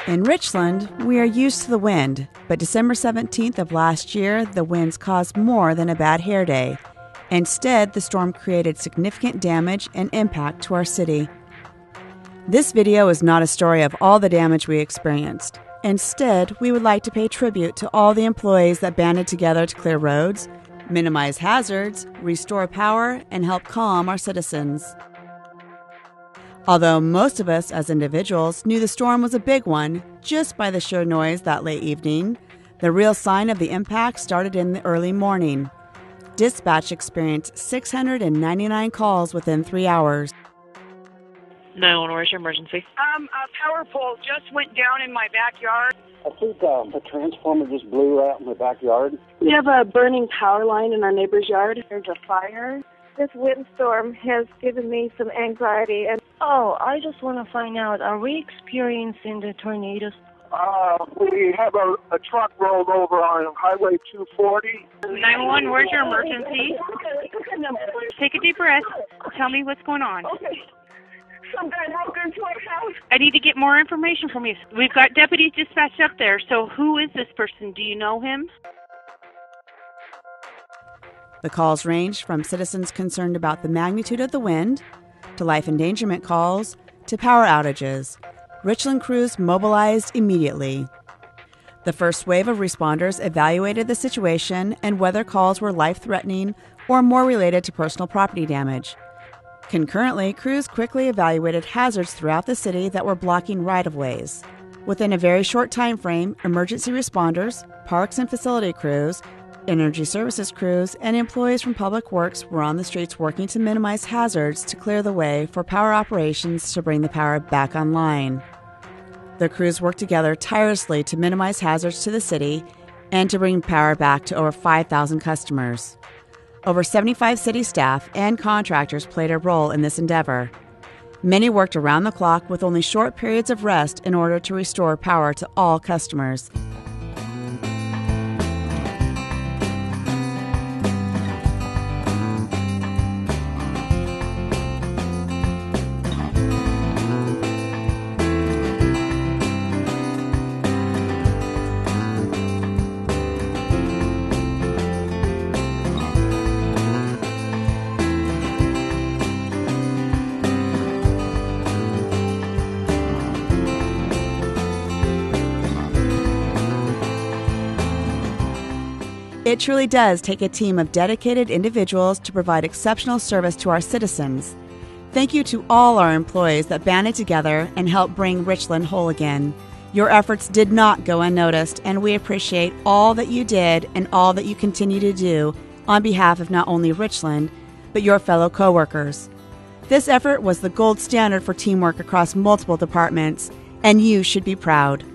In Richland, we are used to the wind, but December 17th of last year, the winds caused more than a bad hair day. Instead, the storm created significant damage and impact to our city. This video is not a story of all the damage we experienced. Instead, we would like to pay tribute to all the employees that banded together to clear roads, minimize hazards, restore power, and help calm our citizens. Although most of us as individuals knew the storm was a big one just by the sheer noise that late evening, the real sign of the impact started in the early morning. Dispatch experienced 699 calls within 3 hours. 911, where's your emergency? A power pole just went down in my backyard. I think a transformer just blew out in my backyard. We have a burning power line in our neighbor's yard. There's a fire. This windstorm has given me some anxiety. And I just want to find out, are we experiencing the tornadoes? We have a truck rolled over on Highway 240. 911, where's your emergency? Take a deep breath. Tell me what's going on. okay, some guy broke into my house. I need to get more information from you. We've got deputies dispatched up there, so who is this person? Do you know him? The calls ranged from citizens concerned about the magnitude of the wind, to life endangerment calls, to power outages. Richland crews mobilized immediately. The first wave of responders evaluated the situation and whether calls were life-threatening or more related to personal property damage. Concurrently, crews quickly evaluated hazards throughout the city that were blocking right-of-ways. Within a very short time frame, emergency responders, parks and facility crews, energy services crews, and employees from Public Works were on the streets working to minimize hazards to clear the way for power operations to bring the power back online. The crews worked together tirelessly to minimize hazards to the city and to bring power back to over 5,000 customers. Over 75 city staff and contractors played a role in this endeavor. Many worked around the clock with only short periods of rest in order to restore power to all customers. It truly does take a team of dedicated individuals to provide exceptional service to our citizens. Thank you to all our employees that banded together and helped bring Richland whole again. Your efforts did not go unnoticed, and we appreciate all that you did and all that you continue to do on behalf of not only Richland, but your fellow coworkers. This effort was the gold standard for teamwork across multiple departments, and you should be proud.